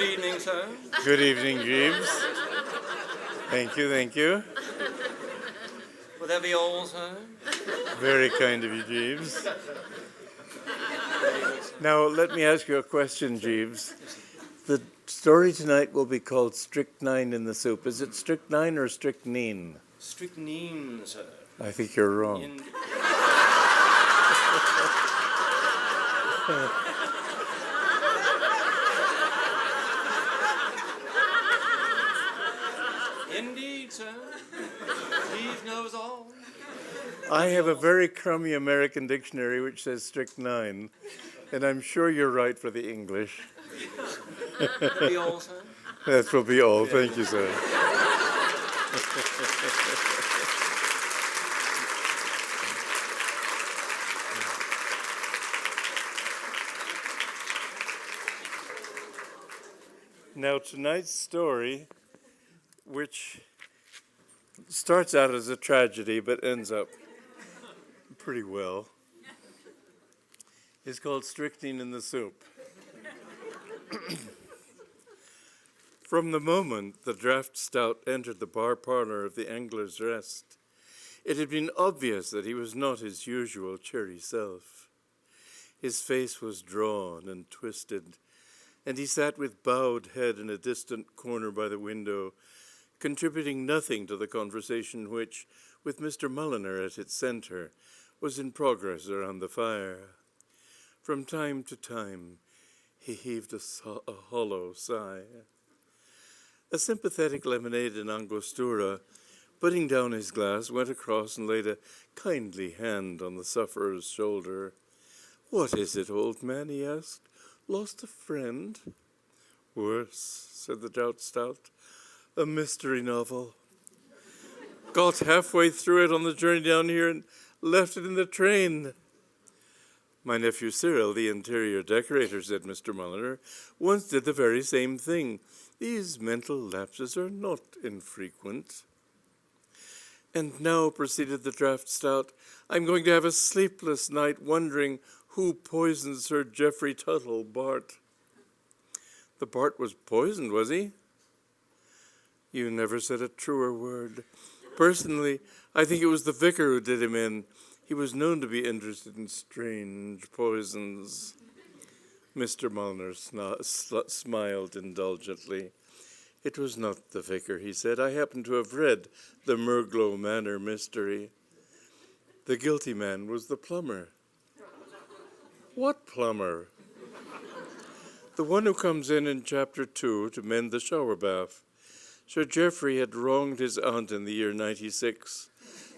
Good evening, sir. Good evening, Jeeves. Thank you, thank you. Will that be all, sir? Very kind of you, Jeeves. Now, let me ask you a question, Jeeves. The story tonight will be called Strychnine in the Soup. Is it strychnine or strychnine? Strychnine, sir. I think you're wrong. Indeed, sir. Jeeves knows all. I have a very crummy American dictionary which says strychnine, and I'm sure you're right for the English. That be all, sir? That will be all. Thank you, sir. Now, tonight's story, which starts out as a tragedy but ends up pretty well, is called Strychnine in the Soup. From the moment the draft stout entered the bar parlor of the Angler's Rest, it had been obvious that he was not his usual cheery self. His face was drawn and twisted, and he sat with bowed head in a distant corner by the window, contributing nothing to the conversation which, with Mr. Mulliner at its center, was in progress around the fire. From time to time, he heaved a hollow sigh. A sympathetic lemonade and angostura, putting down his glass, went across and laid a kindly hand on the sufferer's shoulder. "What is it, old man?" he asked. "Lost a friend?" "Worse," said the stout. "A mystery novel. Got halfway through it on the journey down here and left it in the train." "My nephew Cyril, the interior decorator," said Mr. Mulliner, "once did the very same thing. These mental lapses are not infrequent." "And now," proceeded the draft stout, "I'm going to have a sleepless night wondering who poisoned Sir Geoffrey Tuttle, Bart." "The Bart was poisoned, was he?" "You never said a truer word. Personally, I think it was the vicar who did him in. He was known to be interested in strange poisons." Mr. Mulliner smiled indulgently. "It was not the vicar," he said. "I happen to have read the Murglow Manor mystery. The guilty man was the plumber." "What plumber?" "The one who comes in chapter 2 to mend the shower bath. Sir Geoffrey had wronged his aunt in the year 96,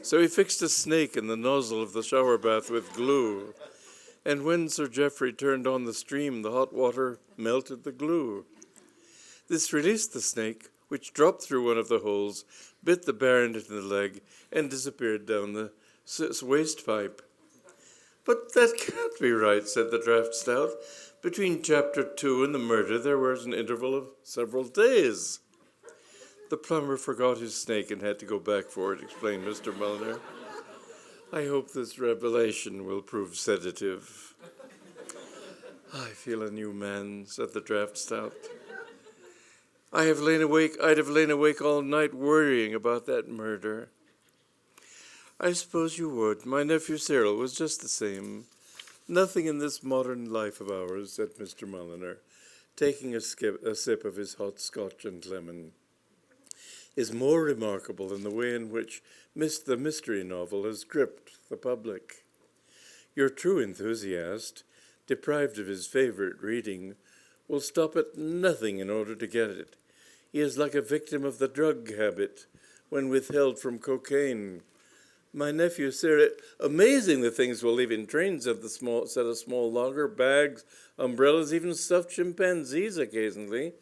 so he fixed a snake in the nozzle of the shower bath with glue. And when Sir Geoffrey turned on the stream, the hot water melted the glue. This released the snake, which dropped through one of the holes, bit the Baron in the leg, and disappeared down the waste pipe." "But that can't be right," said the draft stout. "Between chapter 2 and the murder there was an interval of several days." "The plumber forgot his snake and had to go back for it," explained Mr. Mulliner. "I hope this revelation will prove sedative." "I feel a new man," said the draft stout. I'd have lain awake all night worrying about that murder." "I suppose you would. My nephew Cyril was just the same. Nothing in this modern life of ours," said Mr. Mulliner, taking a sip of his hot Scotch and lemon, "is more remarkable than the way in which the mystery novel has gripped the public. Your true enthusiast, deprived of his favorite reading, will stop at nothing in order to get it. He is like a victim of the drug habit when withheld from cocaine. My nephew Cyril, amazing the things we'll leave in trains," said a small logger, "bags, umbrellas, even stuffed chimpanzees occasionally,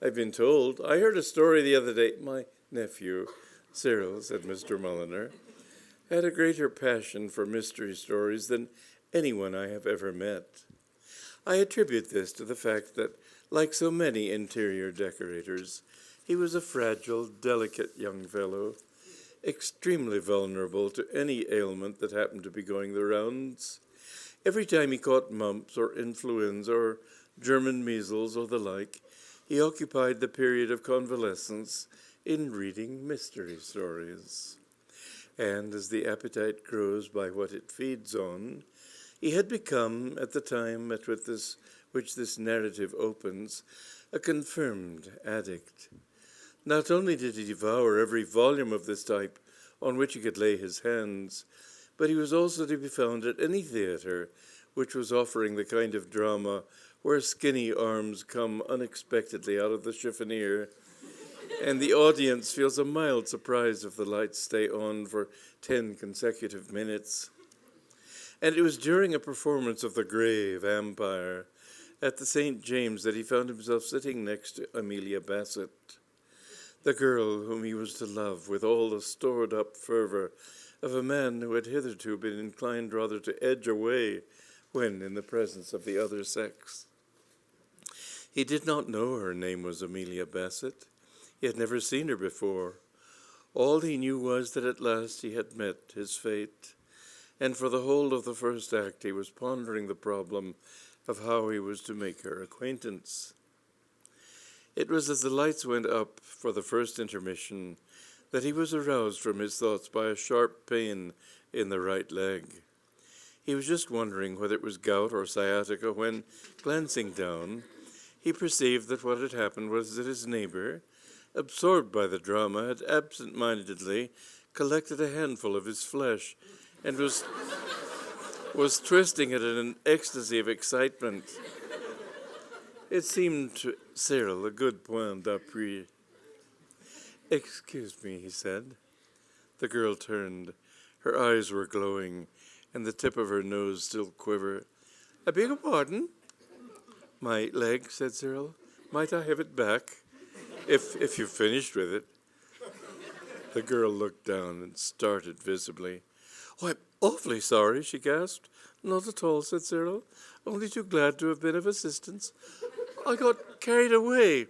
I've been told. I heard a story the other day." "My nephew Cyril," said Mr. Mulliner, "had a greater passion for mystery stories than anyone I have ever met. I attribute this to the fact that, like so many interior decorators, he was a fragile, delicate young fellow, extremely vulnerable to any ailment that happened to be going the rounds. Every time he caught mumps or influenza or German measles or the like, he occupied the period of convalescence in reading mystery stories. And as the appetite grows by what it feeds on, he had become, at the time at which this narrative opens, a confirmed addict. Not only did he devour every volume of this type on which he could lay his hands, but he was also to be found at any theatre which was offering the kind of drama where skinny arms come unexpectedly out of the chiffonier, and the audience feels a mild surprise if the lights stay on for 10 consecutive minutes. And it was during a performance of The Grey Vampire at the St. James that he found himself sitting next to Amelia Basset, the girl whom he was to love with all the stored-up fervor of a man who had hitherto been inclined rather to edge away when in the presence of the other sex. He did not know her name was Amelia Basset. He had never seen her before. All he knew was that at last he had met his fate, and for the whole of the first act he was pondering the problem of how he was to make her acquaintance. It was as the lights went up for the first intermission that he was aroused from his thoughts by a sharp pain in the right leg. He was just wondering whether it was gout or sciatica when, glancing down, he perceived that what had happened was that his neighbor, absorbed by the drama, had absent-mindedly collected a handful of his flesh and was twisting it in an ecstasy of excitement. It seemed to Cyril a good point d'appui. "Excuse me," he said. The girl turned. Her eyes were glowing, and the tip of her nose still quivered. "I beg your pardon?" "My leg," said Cyril. "Might I have it back? If you've finished with it." The girl looked down and started visibly. "Oh, I'm awfully sorry," she gasped. "Not at all," said Cyril. "Only too glad to have been of assistance. I got carried away."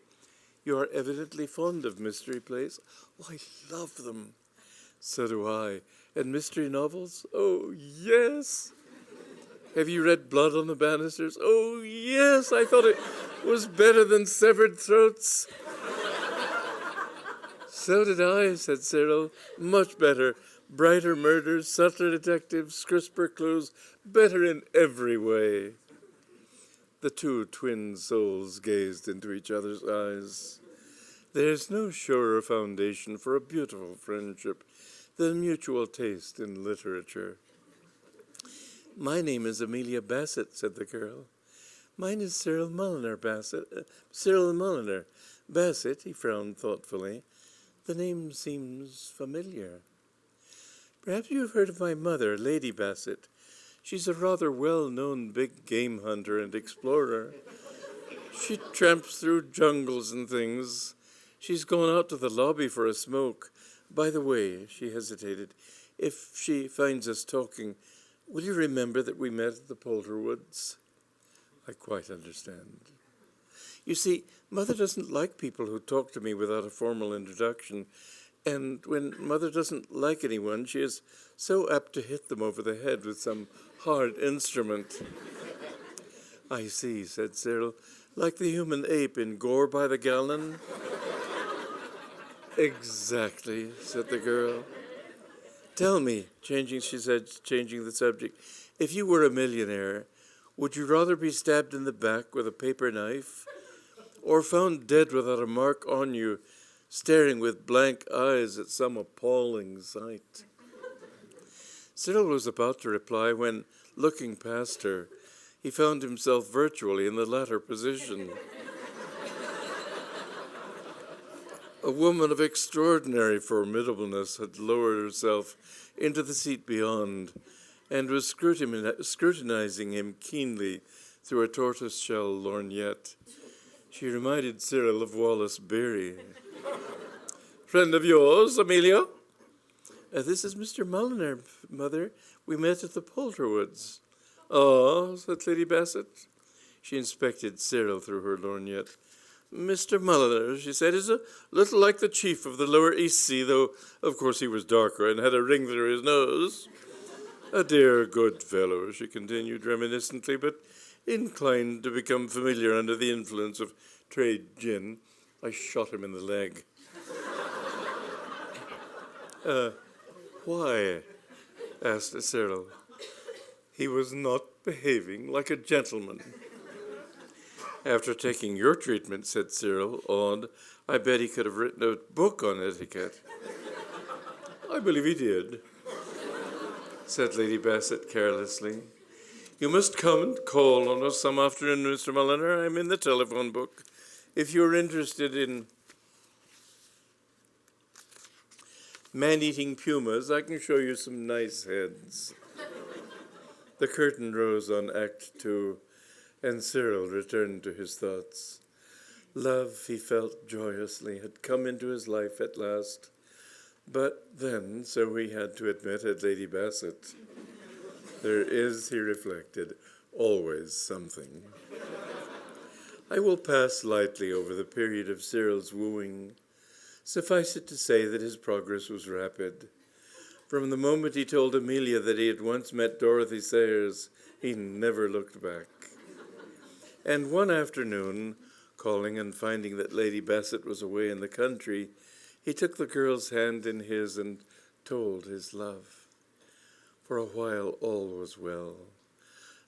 "You are evidently fond of mystery plays." "Oh, I love them." "So do I. And mystery novels?" "Oh, yes." "Have you read Blood on the Banisters?" "Oh, yes. I thought it was better than Severed Throats." "So did I," said Cyril. "Much better. Brighter murders, subtler detectives, crisper clues, better in every way." The two twin souls gazed into each other's eyes. There's no surer foundation for a beautiful friendship than mutual taste in literature. "My name is Amelia Basset," said the girl. "Mine is Cyril Mulliner Basset. Cyril Mulliner. Basset," he frowned thoughtfully. "The name seems familiar. Perhaps you have heard of my mother, Lady Basset. She's a rather well-known big game hunter and explorer. She tramps through jungles and things. She's gone out to the lobby for a smoke. By the way," she hesitated, "if she finds us talking, will you remember that we met at the Polterwoods?" "I quite understand." "You see, Mother doesn't like people who talk to me without a formal introduction, and when Mother doesn't like anyone, she is so apt to hit them over the head with some hard instrument." "I see," said Cyril, "like the human ape in Gore by the Gallon." "Exactly," said the girl. "Tell me," she said, changing the subject, "if you were a millionaire, would you rather be stabbed in the back with a paper knife or found dead without a mark on you, staring with blank eyes at some appalling sight?" Cyril was about to reply when, looking past her, he found himself virtually in the latter position. A woman of extraordinary formidableness had lowered herself into the seat beyond and was scrutinizing him keenly through a tortoise-shell lorgnette. She reminded Cyril of Wallace Beery. "Friend of yours, Amelia?" "This is Mr. Mulliner, Mother. We met at the Polterwoods." "Ah," said Lady Basset. She inspected Cyril through her lorgnette. "Mr. Mulliner," she said, "is a little like the chief of the Lower East Sea, though, of course, he was darker and had a ring through his nose. A dear, good fellow," she continued reminiscently, "but inclined to become familiar under the influence of trade gin. I shot him in the leg. Why? Asked Cyril. He was not behaving like a gentleman. After taking your treatment, said Cyril, awed, I bet he could have written a book on etiquette. I believe he did, said Lady Basset carelessly. You must come and call on us some afternoon, Mr. Mulliner. I'm in the telephone book. If you're interested in man-eating pumas, I can show you some nice heads. The curtain rose on Act 2, and Cyril returned to his thoughts. Love, he felt joyously, had come into his life at last. But then, so he had to admit, had Lady Basset. There is, he reflected, always something. I will pass lightly over the period of Cyril's wooing. Suffice it to say that his progress was rapid. From the moment he told Amelia that he had once met Dorothy Sayers, he never looked back. And one afternoon, calling and finding that Lady Basset was away in the country, he took the girl's hand in his and told his love. For a while, all was well.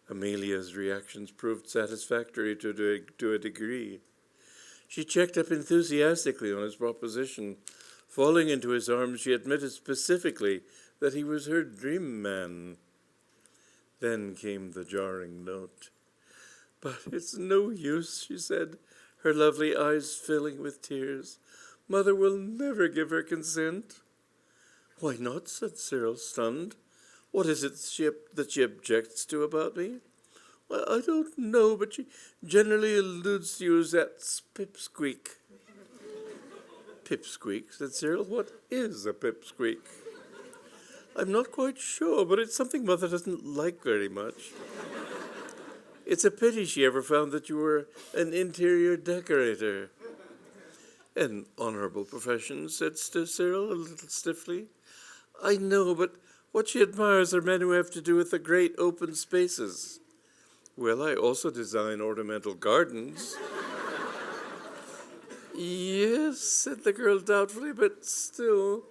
Amelia's reactions proved satisfactory to a degree. She checked up enthusiastically on his proposition. Falling into his arms, she admitted specifically that he was her dream man. Then came the jarring note. But it's no use, she said, her lovely eyes filling with tears. Mother will never give her consent. Why not? Said Cyril, stunned. What is it that she objects to about me? Well, I don't know, but she generally alludes to you as that pipsqueak. Pipsqueak, said Cyril. What is a pipsqueak? I'm not quite sure, but it's something Mother doesn't like very much. It's a pity she ever found that you were an interior decorator. An honorable profession, said Cyril a little stiffly. I know, but what she admires are men who have to do with the great open spaces. Well, I also design ornamental gardens. Yes, said the girl doubtfully, but still.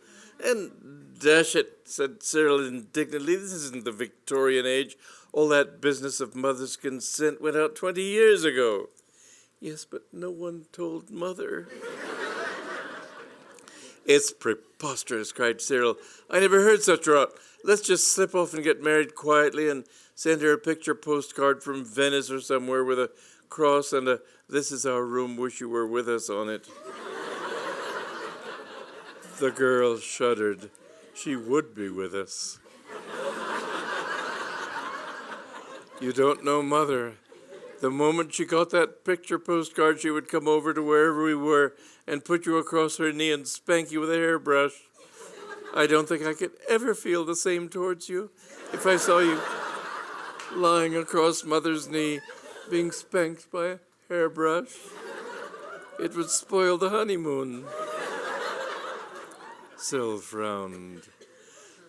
And dash it, said Cyril indignantly, this isn't the Victorian age. All that business of Mother's consent went out 20 years ago. Yes, but no one told Mother. It's preposterous, cried Cyril. I never heard such rot. Let's just slip off and get married quietly and send her a picture postcard from Venice or somewhere with a cross and a "This is our room, wish you were with us" on it. The girl shuddered. She would be with us. You don't know Mother. The moment she got that picture postcard, she would come over to wherever we were and put you across her knee and spank you with a hairbrush. I don't think I could ever feel the same towards you if I saw you lying across Mother's knee being spanked by a hairbrush. It would spoil the honeymoon. Cyril frowned.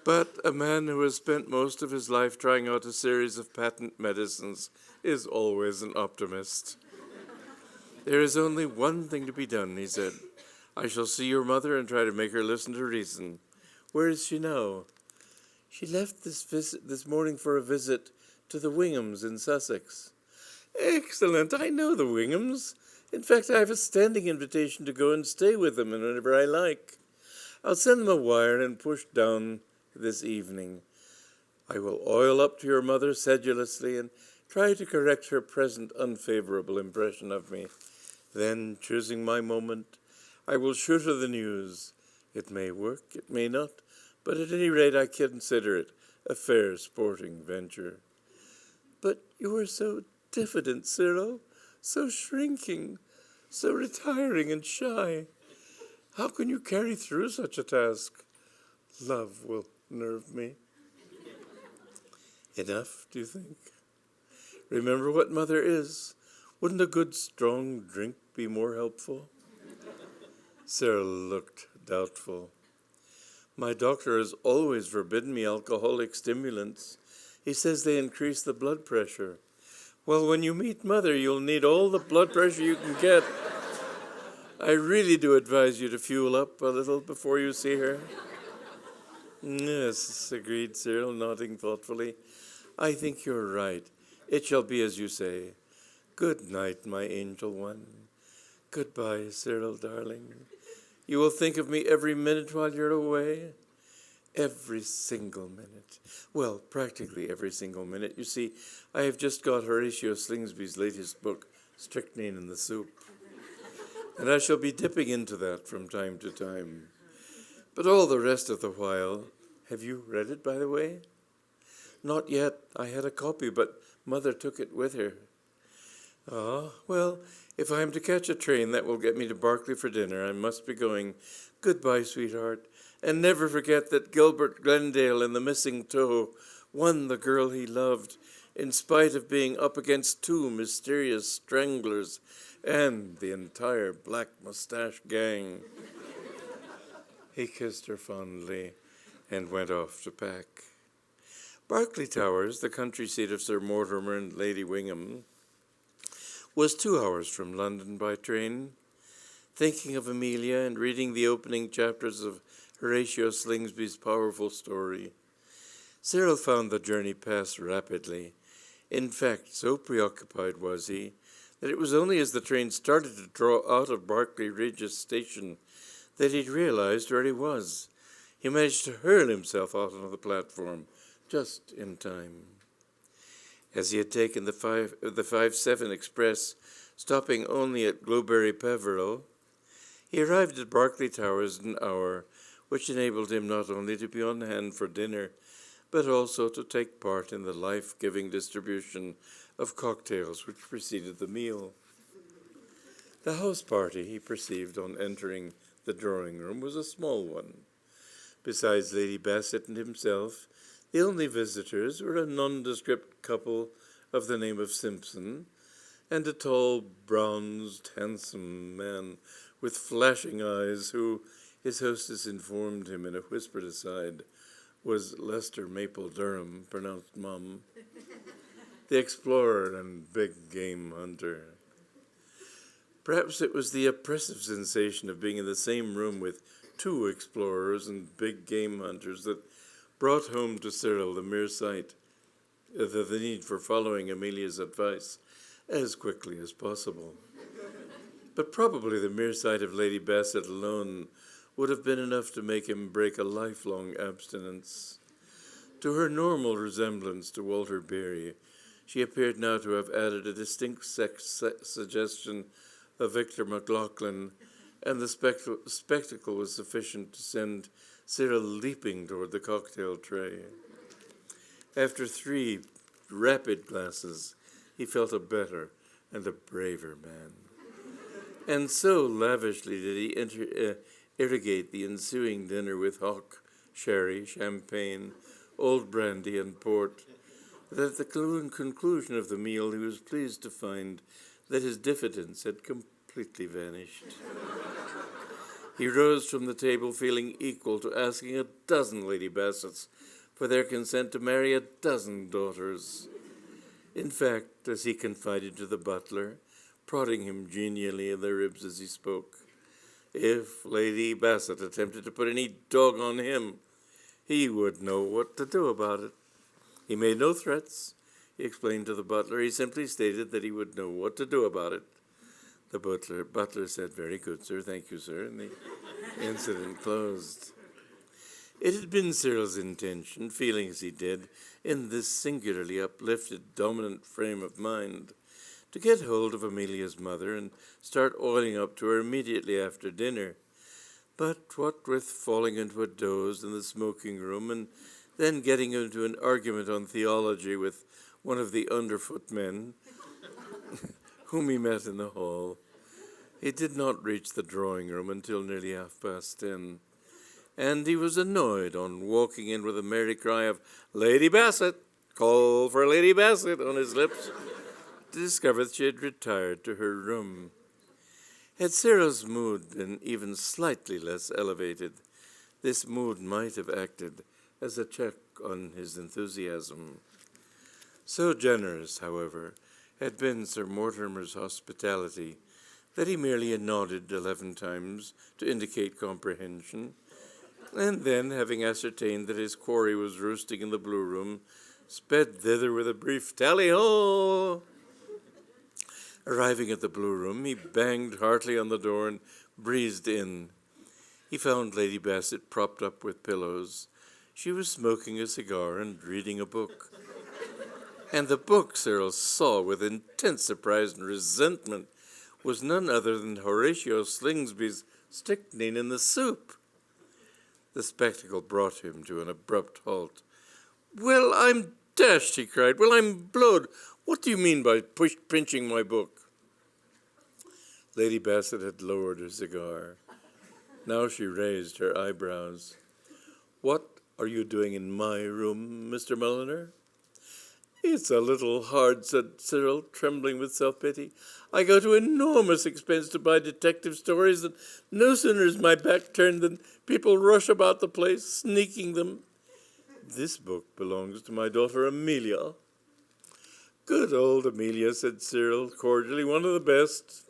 But a man who has spent most of his life trying out a series of patent medicines is always an optimist. There is only one thing to be done, he said. I shall see your mother and try to make her listen to reason. Where is she now? She left this morning for a visit to the Winghams in Sussex. Excellent. I know the Winghams. In fact, I have a standing invitation to go and stay with them whenever I like. I'll send them a wire and push down this evening. I will oil up to your mother sedulously and try to correct her present unfavorable impression of me. Then, choosing my moment, I will shoot her the news. It may work, it may not, but at any rate I consider it a fair sporting venture. But you are so diffident, Cyril, so shrinking, so retiring and shy. How can you carry through such a task? Love will nerve me. Enough, do you think? Remember what Mother is. Wouldn't a good strong drink be more helpful? Cyril looked doubtful. My doctor has always forbidden me alcoholic stimulants. He says they increase the blood pressure. Well, when you meet Mother, you'll need all the blood pressure you can get. I really do advise you to fuel up a little before you see her. Yes, agreed Cyril, nodding thoughtfully. I think you're right. It shall be as you say. Good night, my angel one. Goodbye, Cyril, darling. You will think of me every minute while you're away? Every single minute. Well, practically every single minute. You see, I have just got Horatio Slingsby's latest book, Strychnine in the Soup. And I shall be dipping into that from time to time. But all the rest of the while, have you read it, by the way? Not yet. I had a copy, but Mother took it with her. Well, if I am to catch a train that will get me to Berkeley for dinner, I must be going. Goodbye, sweetheart. And never forget that Gilbert Glendale in The Missing Toe won the girl he loved, in spite of being up against two mysterious stranglers and the entire Black Mustache gang. He kissed her fondly and went off to pack. Berkeley Towers, the country seat of Sir Mortimer and Lady Wingham, was 2 hours from London by train. Thinking of Amelia and reading the opening chapters of Horatio Slingsby's powerful story, Cyril found the journey pass rapidly. In fact, so preoccupied was he that it was only as the train started to draw out of Berkeley Regis station that he realized where he was. He managed to hurl himself out onto the platform just in time. As he had taken the 5-7 express, stopping only at Glowberry Peveril, he arrived at Berkeley Towers in an hour, which enabled him not only to be on hand for dinner, but also to take part in the life-giving distribution of cocktails which preceded the meal. The house party, he perceived on entering the drawing-room, was a small one. Besides Lady Basset and himself, the only visitors were a nondescript couple of the name of Simpson and a tall, bronzed, handsome man with flashing eyes who, his hostess informed him in a whispered aside, was Lester Maple Durham, pronounced Mum, the explorer and big game hunter. Perhaps it was the oppressive sensation of being in the same room with two explorers and big game hunters that brought home to Cyril the mere sight of the need for following Amelia's advice as quickly as possible. But probably the mere sight of Lady Basset alone would have been enough to make him break a lifelong abstinence. To her normal resemblance to Walter Beery, she appeared now to have added a distinct suggestion of Victor McLaughlin, and the spectacle was sufficient to send Cyril leaping toward the cocktail tray. After 3 rapid glasses, he felt a better and a braver man. And so lavishly did he irrigate the ensuing dinner with hock, sherry, champagne, old brandy, and port, that at the conclusion of the meal he was pleased to find that his diffidence had completely vanished. He rose from the table feeling equal to asking a dozen Lady Bassets for their consent to marry a dozen daughters. In fact, as he confided to the butler, prodding him genially in the ribs as he spoke, if Lady Basset attempted to put any dog on him, he would know what to do about it. He made no threats, he explained to the butler. He simply stated that he would know what to do about it. The butler said, "Very good, sir. Thank you, sir," and the incident closed. It had been Cyril's intention, feeling as he did, in this singularly uplifted, dominant frame of mind, to get hold of Amelia's mother and start oiling up to her immediately after dinner. But what with falling into a doze in the smoking room and then getting into an argument on theology with one of the underfoot men whom he met in the hall, he did not reach the drawing room until nearly 10:30, and he was annoyed on walking in with a merry cry of "Lady Basset! Call for Lady Basset!" on his lips, to discover that she had retired to her room. Had Cyril's mood been even slightly less elevated, this mood might have acted as a check on his enthusiasm. So generous, however, had been Sir Mortimer's hospitality that he merely nodded 11 times to indicate comprehension, and then, having ascertained that his quarry was roosting in the blue room, sped thither with a brief tally-ho. Arriving at the blue room, he banged heartily on the door and breezed in. He found Lady Basset propped up with pillows. She was smoking a cigar and reading a book. And the book, Cyril saw with intense surprise and resentment, was none other than Horatio Slingsby's Strychnine in the Soup. The spectacle brought him to an abrupt halt. "Well, I'm dashed," he cried. "Well, I'm blowed. What do you mean by pinching my book?" Lady Basset had lowered her cigar. Now she raised her eyebrows. "What are you doing in my room, Mr. Mulliner?" "It's a little hard," said Cyril, trembling with self-pity. "I go to enormous expense to buy detective stories, and no sooner is my back turned than people rush about the place, sneaking them. This book belongs to my daughter Amelia." "Good old Amelia," said Cyril cordially, "one of the best.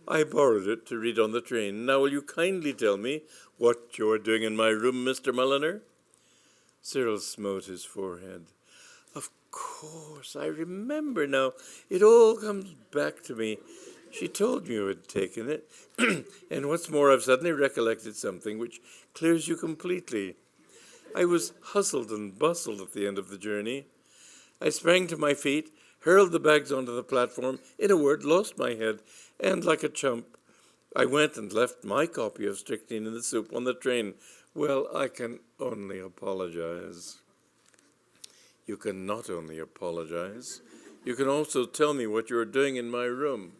I borrowed it to read on the train. Now will you kindly tell me what you are doing in my room, Mr. Mulliner?" Cyril smote his forehead. "Of course, I remember now. It all comes back to me. She told me you had taken it. And what's more, I've suddenly recollected something which clears you completely. I was hustled and bustled at the end of the journey. I sprang to my feet, hurled the bags onto the platform, in a word, lost my head, and like a chump, I went and left my copy of Strychnine in the Soup on the train. Well, I can only apologize." "You can not only apologize, you can also tell me what you are doing in my room."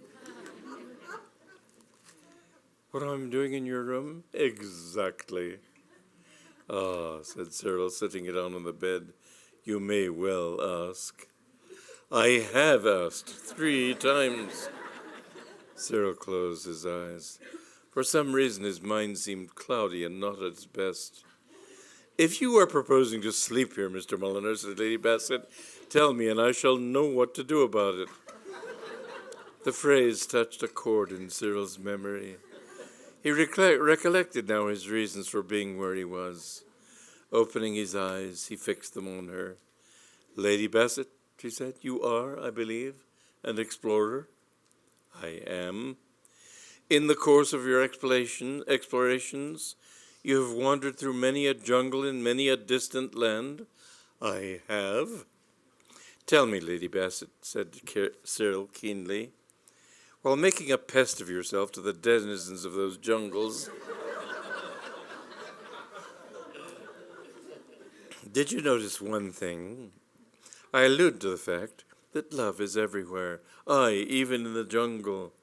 "What I'm doing in your room?" "Exactly." "Ah," said Cyril, sitting down on the bed, "you may well ask." "I have asked 3 times. Cyril closed his eyes. For some reason, his mind seemed cloudy and not at its best. "If you are proposing to sleep here, Mr. Mulliner," said Lady Basset, "tell me, and I shall know what to do about it." The phrase touched a chord in Cyril's memory. He recollected now his reasons for being where he was. Opening his eyes, he fixed them on her. "Lady Basset," she said, "you are, I believe, an explorer?" "I am." "In the course of your explorations, you have wandered through many a jungle in many a distant land?" "I have." "Tell me, Lady Basset," said Cyril keenly, "while making a pest of yourself to the denizens of those jungles, did you notice one thing? I allude to the fact that love is everywhere, aye, even in the jungle.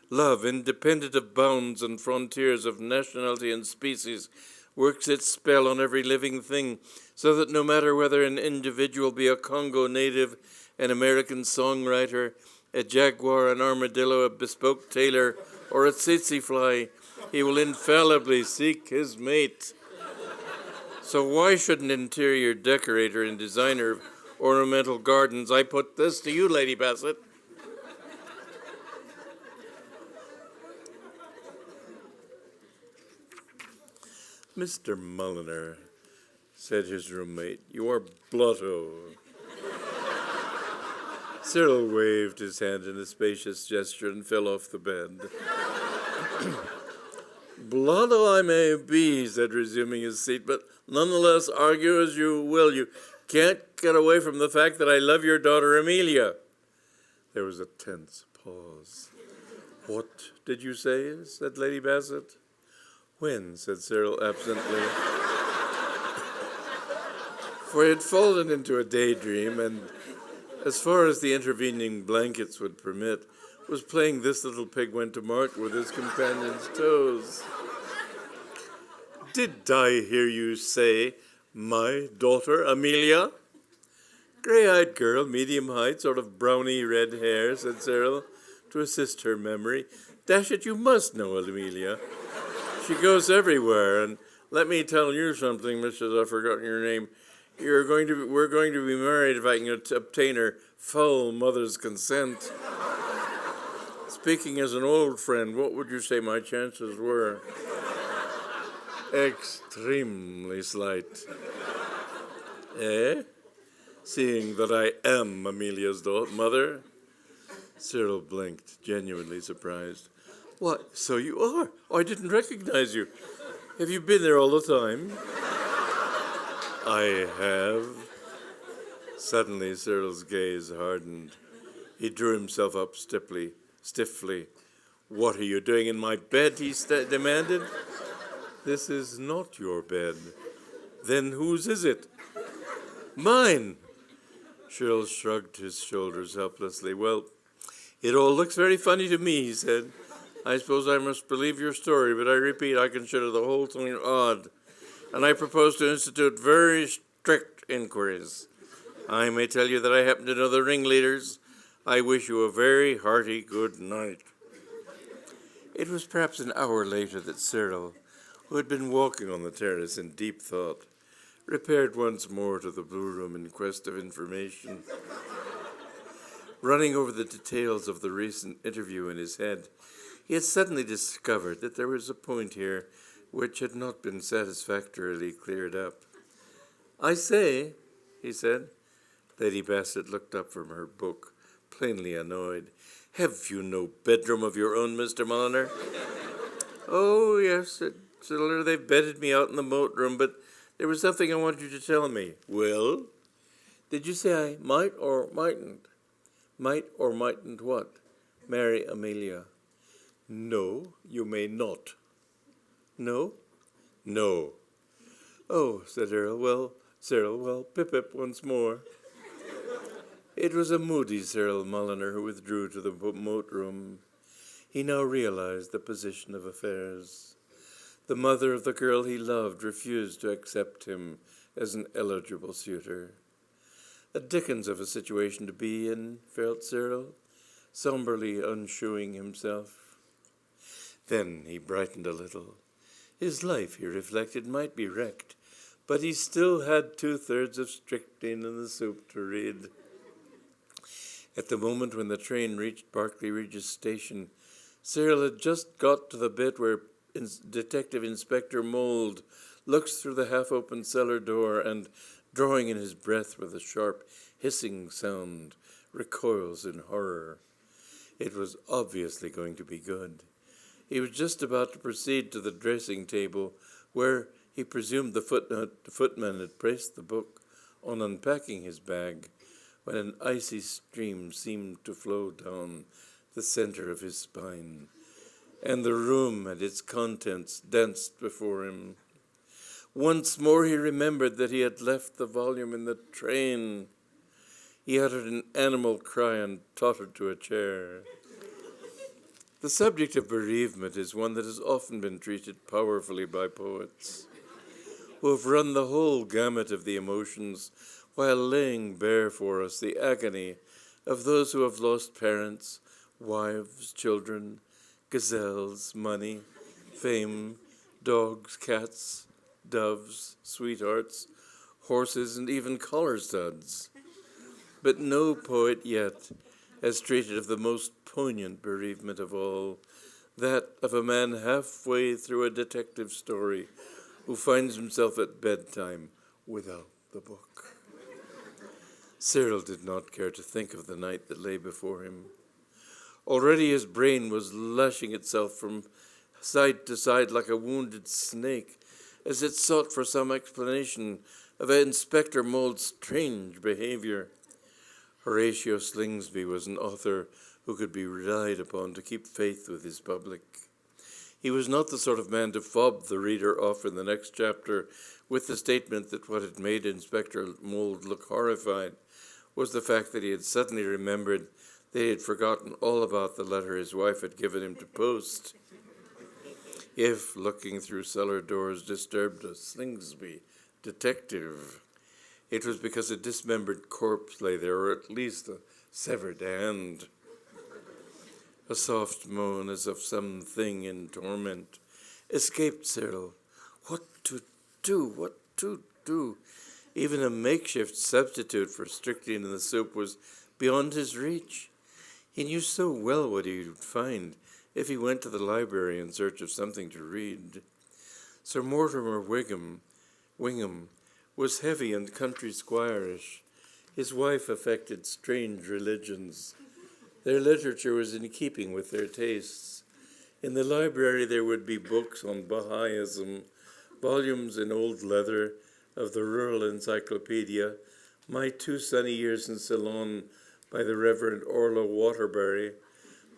Love, independent of bounds and frontiers of nationality and species, works its spell on every living thing, so that no matter whether an individual be a Congo native, an American songwriter, a jaguar, an armadillo, a bespoke tailor, or a tsetse fly, he will infallibly seek his mate. So why should an interior decorator and designer of ornamental gardens, I put this to you, Lady Basset, "Mr. Mulliner," said his roommate, "you are blotto." Cyril waved his hand in a spacious gesture and fell off the bed. "Blotto I may be," he said, resuming his seat, "but nonetheless, argue as you will, you can't get away from the fact that I love your daughter Amelia." There was a tense pause. "What did you say?" said Lady Basset. "When?" said Cyril absently. For he had fallen into a daydream, and as far as the intervening blankets would permit, was playing This Little Pig Went to Market with his companion's toes. "Did I hear you say, my daughter Amelia?" "Gray-eyed girl, medium height, sort of browny red hair," said Cyril, to assist her memory. "Dash it, you must know Amelia. She goes everywhere, and let me tell you something, Mrs. I've forgotten your name. we're going to be married if I can obtain her full mother's consent. Speaking as an old friend, what would you say my chances were? Extremely slight. Eh? Seeing that I am Amelia's mother? Cyril blinked, genuinely surprised. What, so you are? Oh, I didn't recognize you. Have you been there all the time? I have. Suddenly, Cyril's gaze hardened. He drew himself up stiffly. What are you doing in my bed, he demanded. This is not your bed. Then whose is it? Mine. Cyril shrugged his shoulders helplessly. Well, it all looks very funny to me, he said. I suppose I must believe your story, but I repeat, I consider the whole thing odd. And I propose to institute very strict inquiries. I may tell you that I happen to know the ringleaders. I wish you a very hearty good night. It was perhaps an hour later that Cyril, who had been walking on the terrace in deep thought, repaired once more to the Blue Room in quest of information. Running over the details of the recent interview in his head, he had suddenly discovered that there was a point here which had not been satisfactorily cleared up. I say, he said. Lady Basset looked up from her book, plainly annoyed. Have you no bedroom of your own, Mr. Mulliner? Oh, yes, said Cyril. They've bedded me out in the moat room, but there was something I wanted you to tell me. Well? Did you say I might or mightn't? Might or mightn't what? Marry Amelia. No, you may not. No? No. Oh, said Cyril. Well, pip once more. It was a moody Cyril Mulliner who withdrew to the moat room. He now realized the position of affairs. The mother of the girl he loved refused to accept him as an eligible suitor. A dickens of a situation to be in, felt Cyril, somberly unshoeing himself. Then he brightened a little. His life, he reflected, might be wrecked, but he still had 2/3 of strychnine in the soup to read. At the moment when the train reached Berkeley Regis Station, Cyril had just got to the bit where Detective Inspector Mould looks through the half-open cellar door and, drawing in his breath with a sharp, hissing sound, recoils in horror. It was obviously going to be good. He was just about to proceed to the dressing table where he presumed the footman had placed the book on unpacking his bag when an icy stream seemed to flow down the center of his spine, and the room and its contents danced before him. Once more he remembered that he had left the volume in the train. He uttered an animal cry and tottered to a chair. The subject of bereavement is one that has often been treated powerfully by poets, who have run the whole gamut of the emotions while laying bare for us the agony of those who have lost parents, wives, children, gazelles, money, fame, dogs, cats, doves, sweethearts, horses, and even collar studs. But no poet yet has treated of the most poignant bereavement of all, that of a man halfway through a detective story who finds himself at bedtime without the book. Cyril did not care to think of the night that lay before him. Already his brain was lashing itself from side to side like a wounded snake as it sought for some explanation of Inspector Mould's strange behavior. Horatio Slingsby was an author who could be relied upon to keep faith with his public. He was not the sort of man to fob the reader off in the next chapter with the statement that what had made Inspector Mould look horrified was the fact that he had suddenly remembered that he had forgotten all about the letter his wife had given him to post. If looking through cellar doors disturbed a Slingsby detective, it was because a dismembered corpse lay there, or at least a severed hand. A soft moan as of something in torment escaped Cyril. What to do? Even a makeshift substitute for strychnine in the soup was beyond his reach. He knew so well what he would find if he went to the library in search of something to read. Sir Mortimer Wingham was heavy and country squirish. His wife affected strange religions. Their literature was in keeping with their tastes. In the library there would be books on Baha'ism, volumes in old leather of the Rural Encyclopedia, My 2 Sunny Years in Ceylon by the Reverend Orla Waterbury,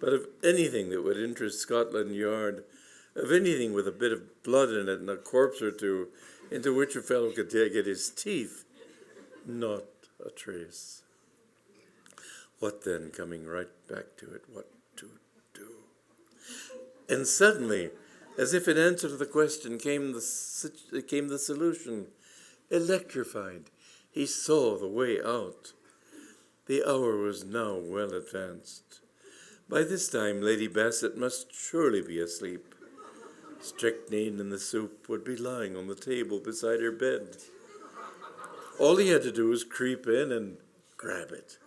but of anything that would interest Scotland Yard, of anything with a bit of blood in it and a corpse or two into which a fellow could get his teeth, not a trace. What then, coming right back to it, what to do? And suddenly, as if in answer to the question, came the solution. Electrified, he saw the way out. The hour was now well advanced. By this time, Lady Basset must surely be asleep. Strychnine in the soup would be lying on the table beside her bed. All he had to do was creep in and grab it.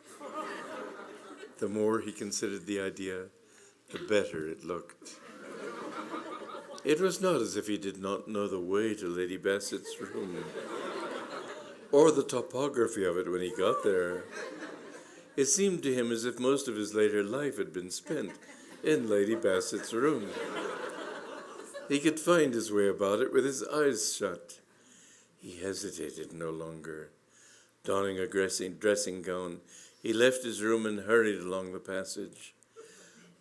The more he considered the idea, the better it looked. It was not as if he did not know the way to Lady Basset's room, or the topography of it when he got there. It seemed to him as if most of his later life had been spent in Lady Basset's room. He could find his way about it with his eyes shut. He hesitated no longer. Donning a dressing gown, he left his room and hurried along the passage.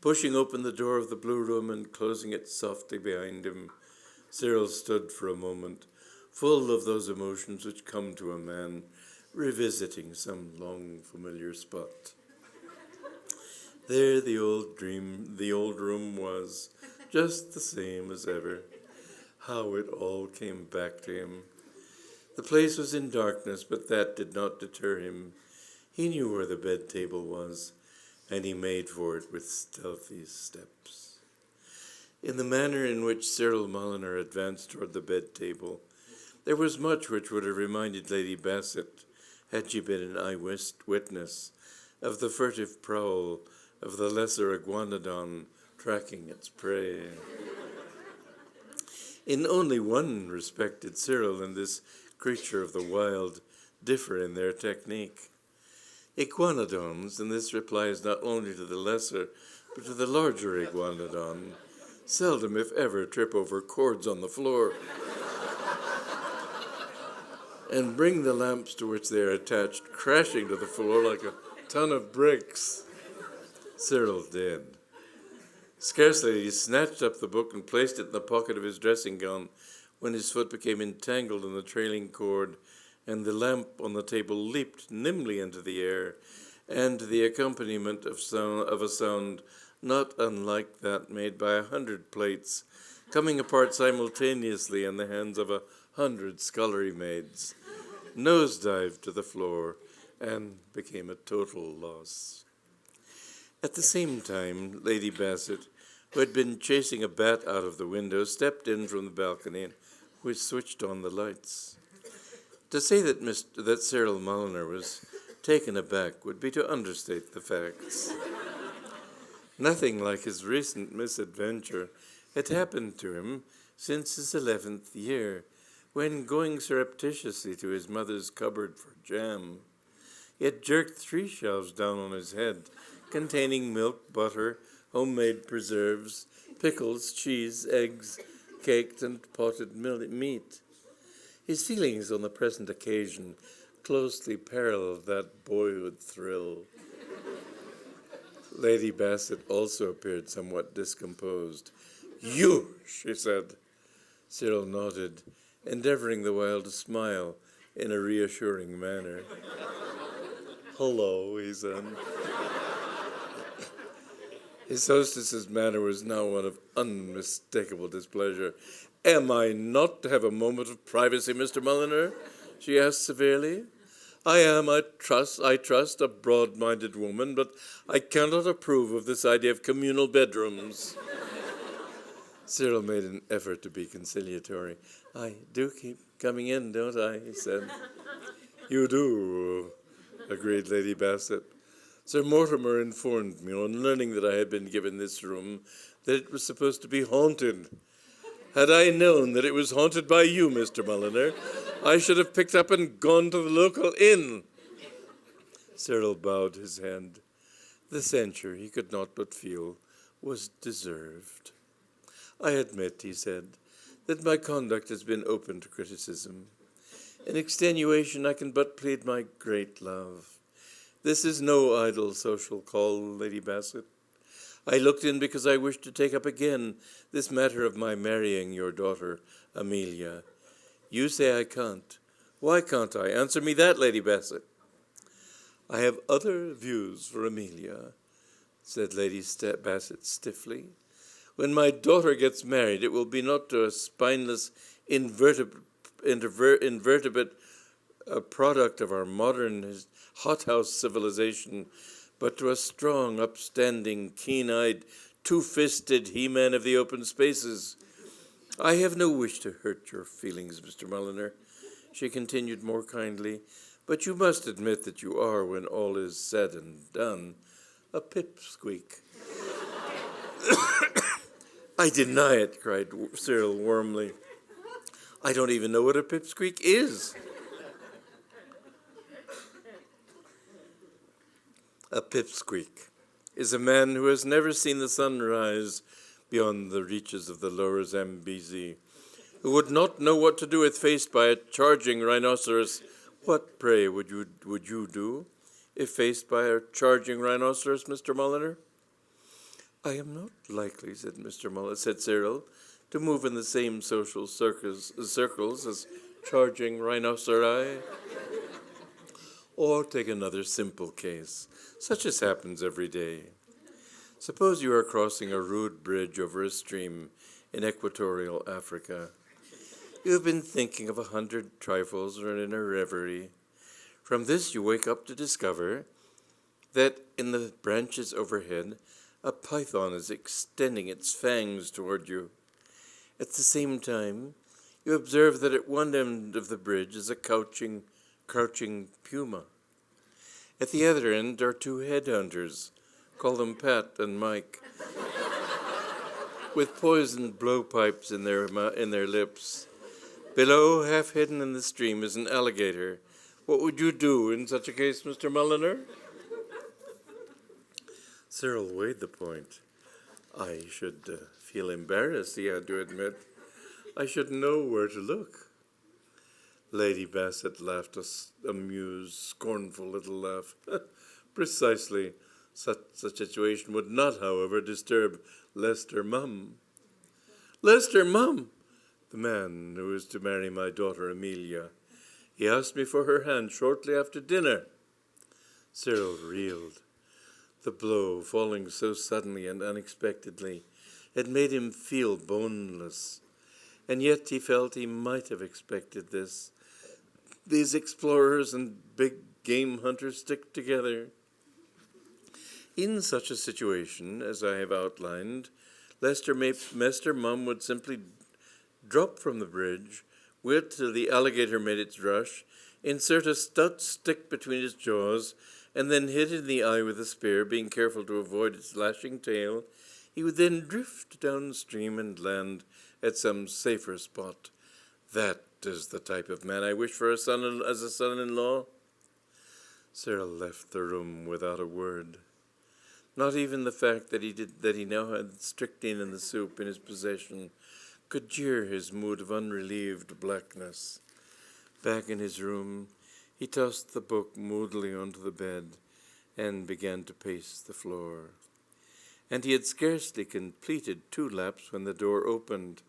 Pushing open the door of the blue room and closing it softly behind him, Cyril stood for a moment, full of those emotions which come to a man revisiting some long familiar spot. There the old room was, just the same as ever. How it all came back to him. The place was in darkness, but that did not deter him. He knew where the bed table was, and he made for it with stealthy steps. In the manner in which Cyril Mulliner advanced toward the bed table, there was much which would have reminded Lady Basset, had she been an eyewitness, of the furtive prowl of the lesser iguanodon tracking its prey. In only one respect did Cyril and this creature of the wild differ in their technique. Iguanodons, and this applies not only to the lesser, but to the larger iguanodon, seldom, if ever, trip over cords on the floor and bring the lamps to which they are attached crashing to the floor like a ton of bricks. Cyril did. Scarcely had he snatched up the book and placed it in the pocket of his dressing gown when his foot became entangled in the trailing cord and the lamp on the table leaped nimbly into the air, and to the accompaniment of a sound not unlike that made by 100 plates, coming apart simultaneously in the hands of 100 scullery maids, nosedived to the floor and became a total loss. At the same time, Lady Basset, who had been chasing a bat out of the window, stepped in from the balcony and switched on the lights. To say that Cyril Mulliner was taken aback would be to understate the facts. Nothing like his recent misadventure had happened to him since his 11th year, when going surreptitiously to his mother's cupboard for jam, he had jerked 3 shelves down on his head, containing milk, butter, homemade preserves, pickles, cheese, eggs, caked and potted meat. His feelings on the present occasion closely paralleled that boyhood thrill. Lady Basset also appeared somewhat discomposed. "You," she said. Cyril nodded, endeavoring the while to smile in a reassuring manner. "Hello," he said. His hostess's manner was now one of unmistakable displeasure. "Am I not to have a moment of privacy, Mr. Mulliner?" she asked severely. I trust, a broad-minded woman, but I cannot approve of this idea of communal bedrooms." Cyril made an effort to be conciliatory. I do keep coming in, don't I? He said. You do, agreed Lady Basset. Sir Mortimer informed me on learning that I had been given this room that it was supposed to be haunted. Had I known that it was haunted by you, Mr. Mulliner, I should have picked up and gone to the local inn. Cyril bowed his head. The censure, he could not but feel, was deserved. I admit, he said, that my conduct has been open to criticism. In extenuation, I can but plead my great love. This is no idle social call, Lady Basset. I looked in because I wished to take up again this matter of my marrying your daughter, Amelia. You say I can't. Why can't I? Answer me that, Lady Basset. I have other views for Amelia, said Lady Basset stiffly. When my daughter gets married, it will be not to a spineless, invertebrate product of our modern hothouse civilization, but to a strong, upstanding, keen-eyed, two-fisted he-man of the open spaces. I have no wish to hurt your feelings, Mr. Mulliner, she continued more kindly, but you must admit that you are, when all is said and done, a pipsqueak. I deny it, cried Cyril warmly. I don't even know what a pipsqueak is. A pipsqueak is a man who has never seen the sun rise beyond the reaches of the lower Zambezi, who would not know what to do if faced by a charging rhinoceros. What, pray, would you do if faced by a charging rhinoceros, Mr. Mulliner? I am not likely, said Cyril, to move in the same social circles as charging rhinoceri. Or take another simple case, such as happens every day. Suppose you are crossing a rude bridge over a stream in equatorial Africa. You have been thinking of 100 trifles or in a reverie. From this you wake up to discover that in the branches overhead, a python is extending its fangs toward you. At the same time, you observe that at one end of the bridge is a crouching puma. At the other end are two headhunters, call them Pat and Mike, with poisoned blowpipes in their lips. Below, half hidden in the stream, is an alligator. What would you do in such a case, Mr. Mulliner? Cyril weighed the point. I should feel embarrassed, he had to admit. I should know where to look. Lady Basset laughed a amused, scornful little laugh. Precisely. Such a situation would not, however, disturb Lester Mum. Lester Mum! The man who is to marry my daughter Amelia. He asked me for her hand shortly after dinner. Cyril reeled. The blow, falling so suddenly and unexpectedly, had made him feel boneless. And yet he felt he might have expected this. These explorers and big game hunters stick together. In such a situation, as I have outlined, Lester Mum would simply drop from the bridge, wait till the alligator made its rush, insert a stout stick between its jaws, and then hit it in the eye with a spear, being careful to avoid its lashing tail. He would then drift downstream and land at some safer spot. That is the type of man I wish for as a son-in-law. Cyril left the room without a word. Not even the fact that he now had strychnine in the soup in his possession could cheer his mood of unrelieved blackness. Back in his room, he tossed the book moodily onto the bed and began to pace the floor. And he had scarcely completed 2 laps when the door opened.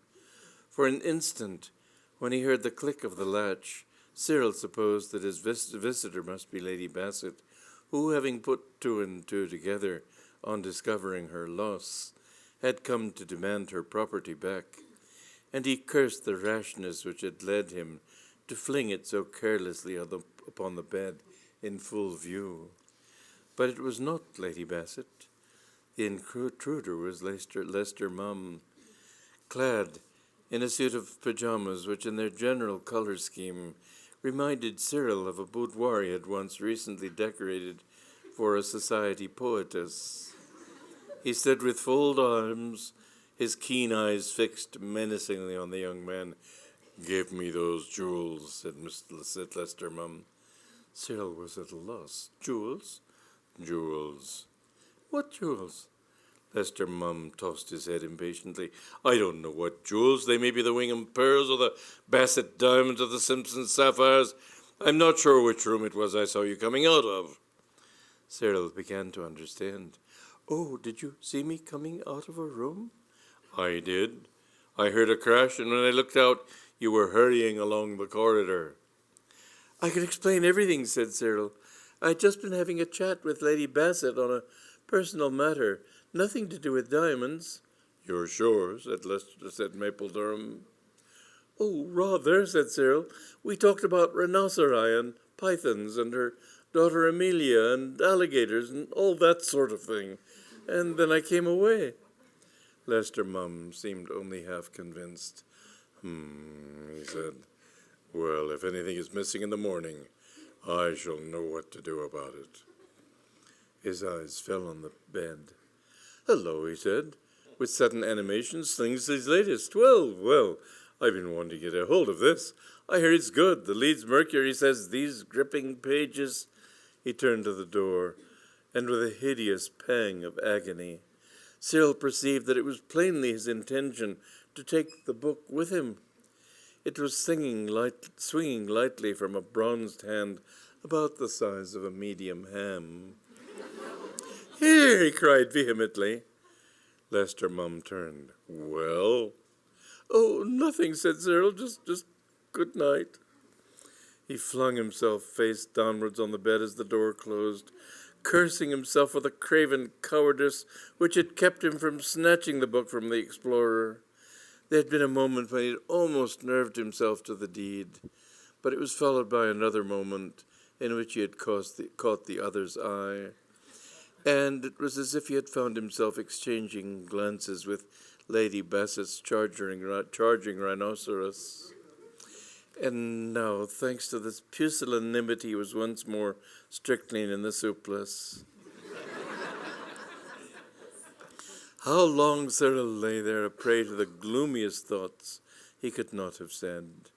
For an instant, when he heard the click of the latch, Cyril supposed that his visitor must be Lady Basset, who, having put 2 and 2 together on discovering her loss, had come to demand her property back. And he cursed the rashness which had led him to fling it so carelessly upon the bed in full view. But it was not Lady Basset. The intruder was Lester Mum. clad in a suit of pajamas which in their general color scheme reminded Cyril of a boudoir he had once recently decorated for a society poetess. He stood with folded arms, his keen eyes fixed menacingly on the young man. "Give me those jewels," said Lester Mum. Cyril was at a loss. "Jewels?" "Jewels." "What jewels?" Lester Mum tossed his head impatiently. "I don't know what jewels. They may be the Wingham pearls or the Basset diamonds or the Simpson sapphires. I'm not sure which room it was I saw you coming out of." Cyril began to understand. "Oh, did you see me coming out of a room?" "I did. I heard a crash, and when I looked out, you were hurrying along the corridor." "I can explain everything," said Cyril. "I'd just been having a chat with Lady Basset on a personal matter. Nothing to do with diamonds." "You're sure?" said Maple Durham. "Oh, rather," said Cyril. "We talked about rhinoceri and pythons and her daughter Amelia and alligators and all that sort of thing. And then I came away." Lester Mum seemed only half convinced. He said. "Well, if anything is missing in the morning, I shall know what to do about it." His eyes fell on the bed. "Hello," he said, with sudden animation. "Slingsley's latest. Well, I've been wanting to get a hold of this. I hear it's good. The Leeds Mercury says these gripping pages—" He turned to the door, and with a hideous pang of agony, Cyril perceived that it was plainly his intention to take the book with him. It was swinging lightly from a bronzed hand about the size of a medium ham. "Here!" he cried vehemently. Lester Mum turned. "Well?" "Oh, nothing," said Cyril. Just good night." He flung himself face downwards on the bed as the door closed, cursing himself for the craven cowardice which had kept him from snatching the book from the explorer. There had been a moment when he had almost nerved himself to the deed, but it was followed by another moment in which he had caught the other's eye, and it was as if he had found himself exchanging glances with Lady Bassett's charging rhinoceros. And now, thanks to this pusillanimity, he was once more strychnine in the soupless. How long Cyril lay there, a prey to the gloomiest thoughts, he could not have said.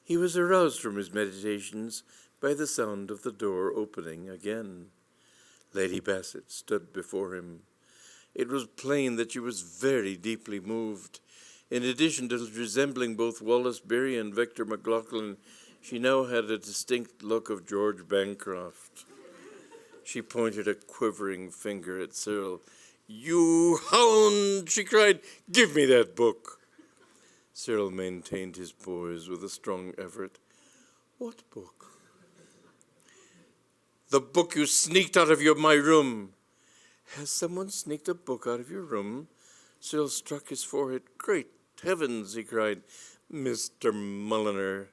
He was aroused from his meditations by the sound of the door opening again. Lady Basset stood before him. It was plain that she was very deeply moved. In addition to resembling both Wallace Beery and Victor McLaughlin, she now had a distinct look of George Bancroft. She pointed a quivering finger at Cyril. "You hound!" she cried. "Give me that book!" Cyril maintained his poise with a strong effort. "What book?" "The book you sneaked out of my room." "Has someone sneaked a book out of your room?" Cyril struck his forehead. "Great heavens!" he cried. "Mr. Mulliner,"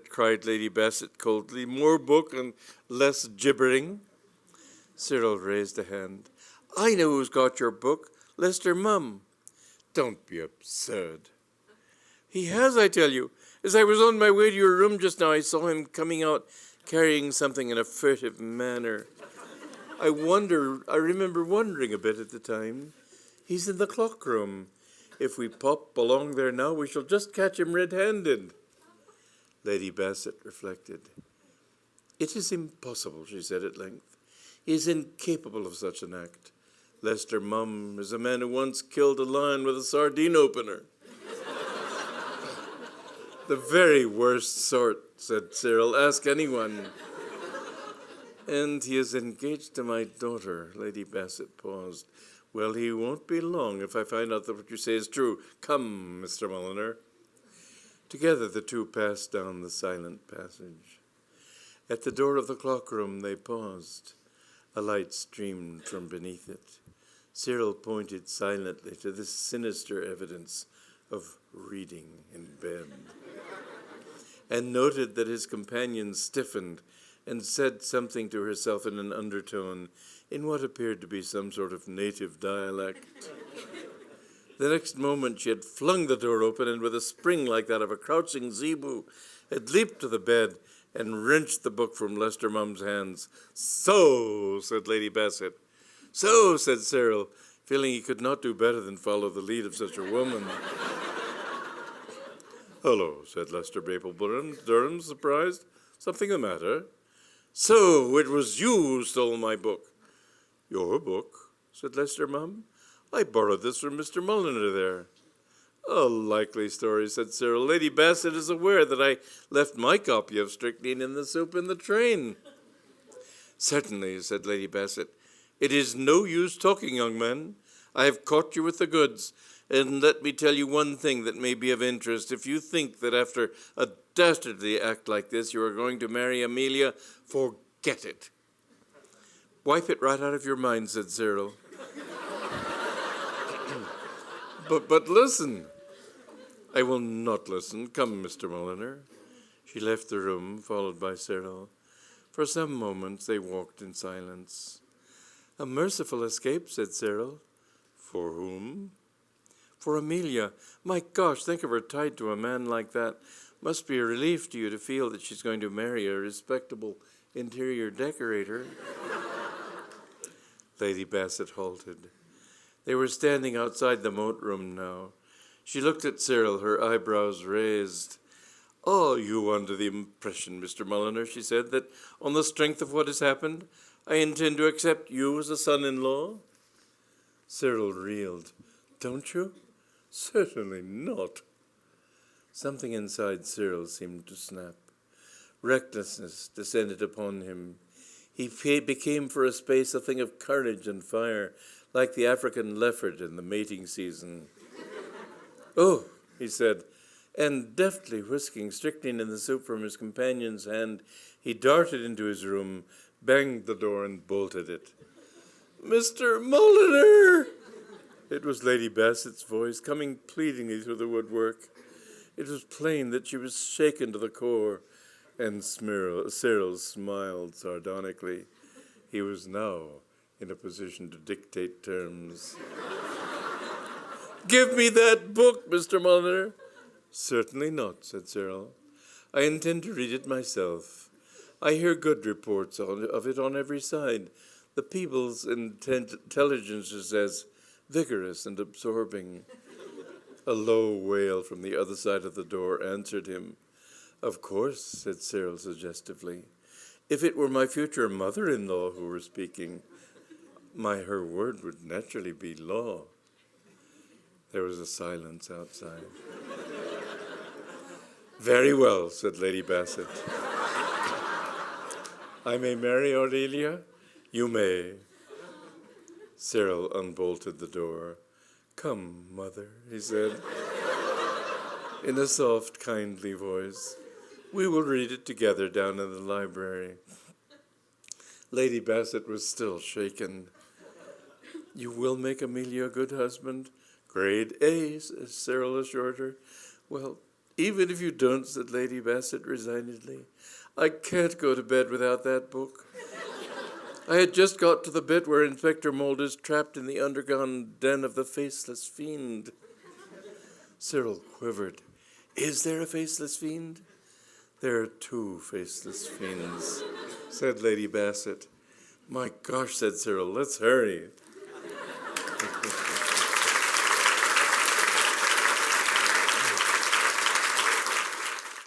cried Lady Basset coldly. "More book and less gibbering." Cyril raised a hand. "I know who's got your book. Lester Mum." "Don't be absurd." "He has, I tell you. As I was on my way to your room just now, I saw him coming out carrying something in a furtive manner. I remember wondering a bit at the time. He's in the clock room. If we pop along there now, we shall just catch him red-handed." Lady Basset reflected. "It is impossible," she said at length. "He is incapable of such an act. Lester Mum is a man who once killed a lion with a sardine opener." "The very worst sort," said Cyril. "Ask anyone." "And he is engaged to my daughter." Lady Basset paused. "Well, he won't be long if I find out that what you say is true. Come, Mr. Mulliner." Together the two passed down the silent passage. At the door of the clock room they paused. A light streamed from beneath it. Cyril pointed silently to this sinister evidence of reading in bed, and noted that his companion stiffened and said something to herself in an undertone, in what appeared to be some sort of native dialect. The next moment she had flung the door open and with a spring like that of a crouching zebu had leaped to the bed and wrenched the book from Lester Mum's hands. "So," said Lady Basset. "So," said Cyril, feeling he could not do better than follow the lead of such a woman. "Hello," said Lester Durham, surprised. "Something the matter?" "So, it was you who stole my book." "Your book?" said Lester Mum. "I borrowed this from Mr. Mulliner there." "A likely story," said Cyril. "Lady Basset is aware that I left my copy of Strychnine in the soup in the train." "Certainly," said Lady Basset. "It is no use talking, young man. I have caught you with the goods. And let me tell you one thing that may be of interest. If you think that after a dastardly act like this you are going to marry Amelia, forget it." "Wipe it right out of your mind," said Cyril. But listen." "I will not listen. Come, Mr. Mulliner." She left the room, followed by Cyril. For some moments they walked in silence. "A merciful escape," said Cyril. "For whom?" "For Amelia. My gosh, think of her tied to a man like that. Must be a relief to you to feel that she's going to marry a respectable interior decorator." Lady Basset halted. They were standing outside the moat room now. She looked at Cyril, her eyebrows raised. "Are you under the impression, Mr. Mulliner," she said, "that on the strength of what has happened, I intend to accept you as a son-in-law?" Cyril reeled. "Don't you?" "Certainly not." Something inside Cyril seemed to snap. Recklessness descended upon him. He became for a space a thing of courage and fire, like the African leopard in the mating season. "Oh," he said, and deftly whisking strychnine in the soup from his companion's hand, he darted into his room, banged the door, and bolted it. "Mr. Mulliner!" It was Lady Basset's voice, coming pleadingly through the woodwork. It was plain that she was shaken to the core, and Cyril smiled sardonically. He was now in a position to dictate terms. "Give me that book, Mr. Mulliner." "Certainly not," said Cyril. "I intend to read it myself. I hear good reports of it on every side. The people's intelligence is as vigorous and absorbing." A low wail from the other side of the door answered him. "Of course," said Cyril suggestively. "If it were my future mother-in-law who were speaking, her word would naturally be law." There was a silence outside. "Very well," said Lady Basset. "I may marry Aurelia?" "You may." Cyril unbolted the door. "Come, mother," he said, in a soft, kindly voice. "We will read it together down in the library." Lady Basset was still shaken. "You will make Amelia a good husband?" "Grade A," Cyril assured her. "Well, even if you don't," said Lady Basset resignedly, "I can't go to bed without that book. I had just got to the bit where Inspector Mold is trapped in the underground den of the faceless fiend." Cyril quivered. "Is there a faceless fiend?" "There are two faceless fiends," said Lady Basset. "My gosh," said Cyril, "let's hurry."